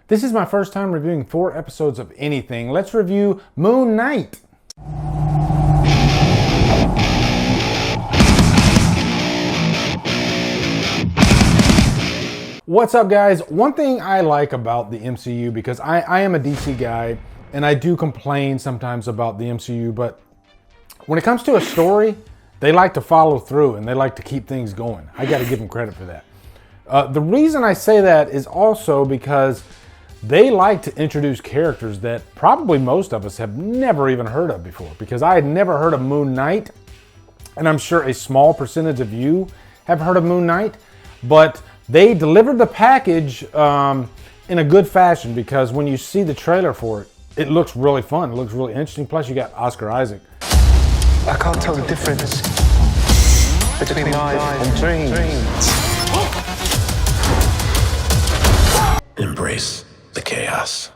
This is my first time reviewing 4 episodes of anything. Let's review Moon Knight. What's up, guys? One thing I like about the MCU, because I am a DC guy and I do complain sometimes about the MCU, but when it comes to a story, they like to follow through and they like to keep things going. I got to give them credit for that. The reason I say that is also because they like to introduce characters that probably most of us have never even heard of before, because I had never heard of Moon Knight, and I'm sure a small percentage of you have heard of Moon Knight, but they delivered the package in a good fashion, because when you see the trailer for it, it looks really fun, it looks really interesting, plus you got Oscar Isaac. I can't tell the difference between life and dreams. Embrace the chaos.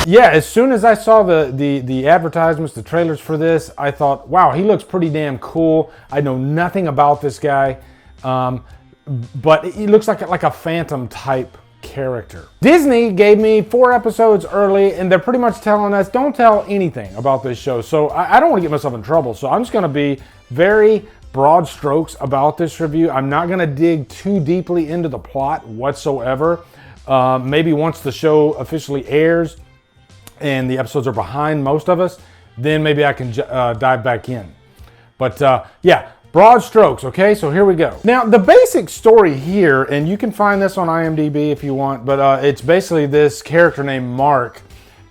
Yeah, as soon as I saw the advertisements, the trailers for this, I thought, wow, he looks pretty damn cool. I know nothing about this guy, but he looks like a Phantom type character. Disney gave me 4 episodes early, and they're pretty much telling us, don't tell anything about this show. So I don't want to get myself in trouble. So I'm just going to be very broad strokes about this review. I'm not going to dig too deeply into the plot whatsoever. Maybe once the show officially airs and the episodes are behind most of us, then maybe I can dive back in. But yeah, broad strokes, okay? So here we go. Now, the basic story here, and you can find this on IMDb if you want, but it's basically this character named Mark,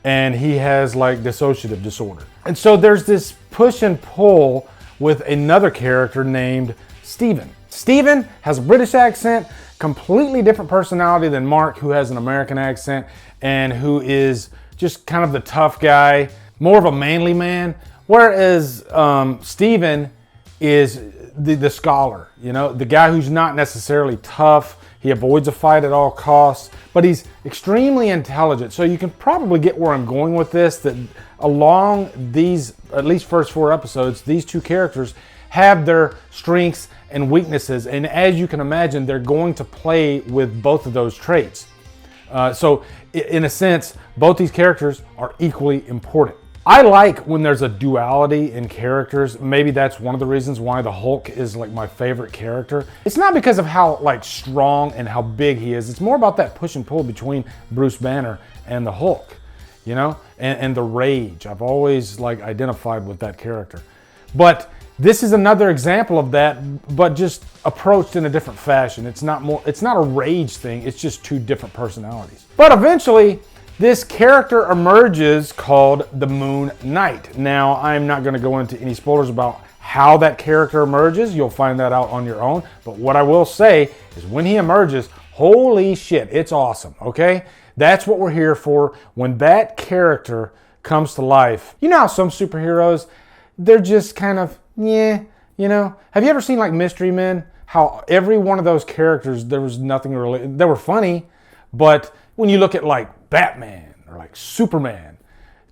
and he has like dissociative disorder. And so there's this push and pull with another character named Steven. Steven has a British accent, completely different personality than Mark, who has an American accent and who is just kind of the tough guy, more of a manly man, whereas Steven is the scholar, you know, the guy who's not necessarily tough. He avoids a fight at all costs, but he's extremely intelligent. So you can probably get where I'm going with this, that along these, at least first 4 episodes, these 2 characters have their strengths and weaknesses. And as you can imagine, they're going to play with both of those traits. So in a sense, both these characters are equally important. I like when there's a duality in characters. Maybe that's one of the reasons why the Hulk is like my favorite character. It's not because of how like strong and how big he is. It's more about that push and pull between Bruce Banner and the Hulk, you know, and the rage. I've always like identified with that character. But this is another example of that, but just approached in a different fashion. It's not a rage thing. It's just 2 different personalities. But eventually, this character emerges called the Moon Knight. Now, I'm not going to go into any spoilers about how that character emerges. You'll find that out on your own. But what I will say is when he emerges, holy shit, it's awesome, okay? That's what we're here for. When that character comes to life, you know how some superheroes, they're just kind of, yeah, you know? Have you ever seen like Mystery Men? How every one of those characters, there was nothing really, they were funny, but when you look at like Batman or like Superman,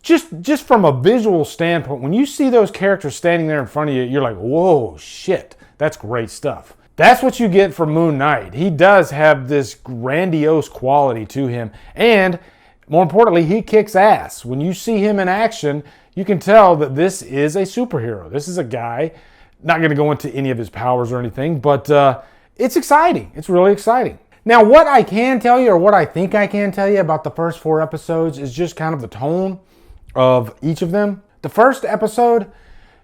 just from a visual standpoint, when you see those characters standing there in front of you, you're like, whoa, shit, that's great stuff. That's what you get from Moon Knight. He does have this grandiose quality to him, and more importantly, he kicks ass. When you see him in action, you can tell that this is a superhero. This is a guy, not going to go into any of his powers or anything, but it's exciting. It's really exciting. Now, what I can tell you, or what I think I can tell you about the first 4 episodes, is just kind of the tone of each of them. The first episode,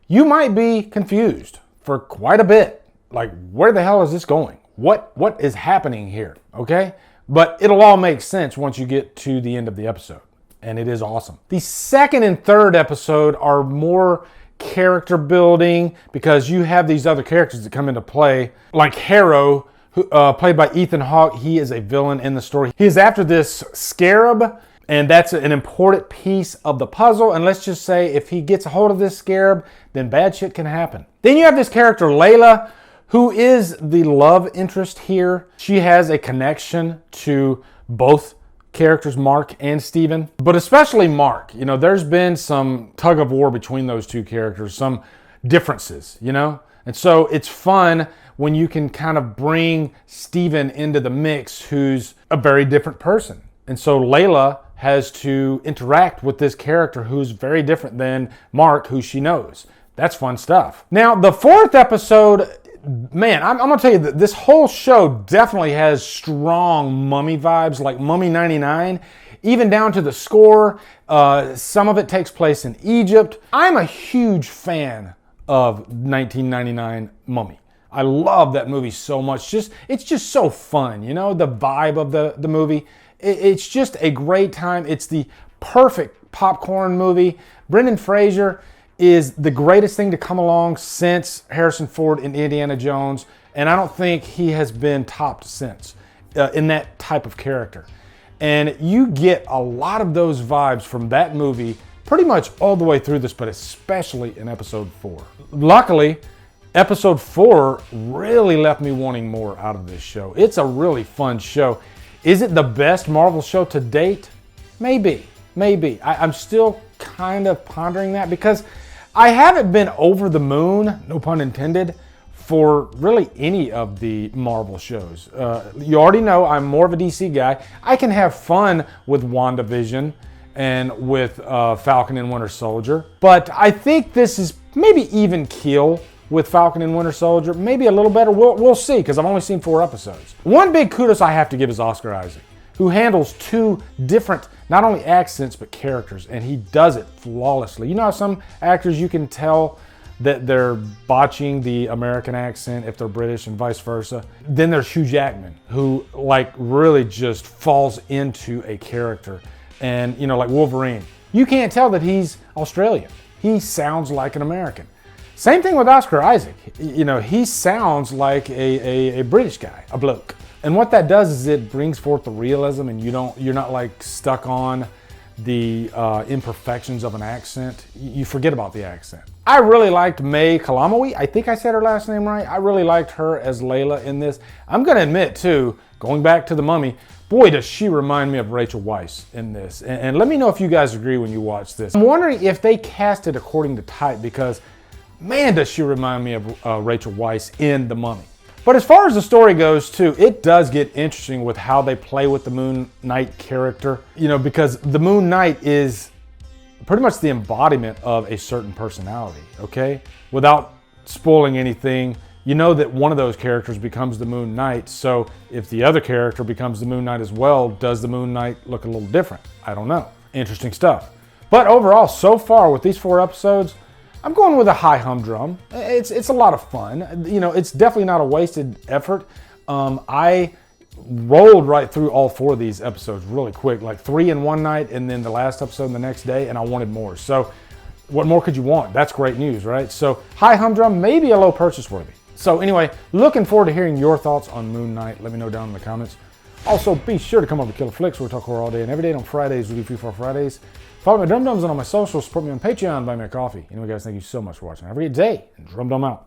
you might be confused for quite a bit. Like, where the hell is this going? What is happening here? Okay? But it'll all make sense once you get to the end of the episode. And it is awesome. The second and third episode are more character building, because you have these other characters that come into play, like Harrow, who, played by Ethan Hawke. He is a villain in the story. He is after this scarab, and that's an important piece of the puzzle. And let's just say if he gets a hold of this scarab, then bad shit can happen. Then you have this character, Layla, who is the love interest here. She has a connection to both characters, Mark and Steven, but especially Mark. You know, there's been some tug of war between those 2 characters, some differences, you know? And so it's fun when you can kind of bring Steven into the mix, who's a very different person. And so Layla has to interact with this character who's very different than Mark, who she knows. That's fun stuff. Now, the 4th episode, man, I'm going to tell you that this whole show definitely has strong Mummy vibes, like Mummy 99, even down to the score. Some of it takes place in Egypt. I'm a huge fan of 1999 Mummy. I love that movie so much. It's just so fun, you know, the vibe of the movie. It's just a great time. It's the perfect popcorn movie. Brendan Fraser is the greatest thing to come along since Harrison Ford and Indiana Jones, and I don't think he has been topped since in that type of character. And you get a lot of those vibes from that movie pretty much all the way through this, but especially in episode 4. Luckily, episode 4 really left me wanting more out of this show. It's a really fun show. Is it the best Marvel show to date? Maybe. I'm still kind of pondering that because I haven't been over the moon, no pun intended, for really any of the Marvel shows. You already know I'm more of a DC guy. I can have fun with WandaVision and with Falcon and Winter Soldier, but I think this is maybe even keel with Falcon and Winter Soldier, maybe a little better. We'll see, because I've only seen 4 episodes. One big kudos I have to give is Oscar Isaac, who handles 2 different, not only accents, but characters, and he does it flawlessly. You know how some actors you can tell that they're botching the American accent if they're British and vice versa? Then there's Hugh Jackman, who like really just falls into a character. And you know, like Wolverine, you can't tell that he's Australian. He sounds like an American. Same thing with Oscar Isaac. You know, he sounds like a British guy, a bloke. And what that does is it brings forth the realism, and you're not like stuck on the imperfections of an accent. You forget about the accent. I really liked May Kalamawi. I think I said her last name right. I really liked her as Layla in this. I'm gonna admit too, going back to The Mummy, boy, does she remind me of Rachel Weisz in this. And let me know if you guys agree when you watch this. I'm wondering if they cast it according to type, because man, does she remind me of Rachel Weisz in The Mummy. But as far as the story goes too, it does get interesting with how they play with the Moon Knight character. You know, because the Moon Knight is pretty much the embodiment of a certain personality, okay? Without spoiling anything, you know that one of those characters becomes the Moon Knight. So if the other character becomes the Moon Knight as well, does the Moon Knight look a little different? I don't know. Interesting stuff. But overall, so far with these 4 episodes, I'm going with a high humdrum. It's a lot of fun. You know, it's definitely not a wasted effort. I rolled right through all 4 of these episodes really quick, like 3 in one night and then the last episode the next day, and I wanted more. So what more could you want? That's great news, right? So high humdrum, maybe a low purchase worthy. So anyway, looking forward to hearing your thoughts on Moon Knight. Let me know down in the comments. Also, be sure to come over to Killer Flicks, where we talk horror all day and every day. On Fridays, we do Free for Fridays. Follow my Drumdums on all my socials. Support me on Patreon. Buy me a coffee. Anyway, guys, thank you so much for watching. Have a great day, and Drumdum out.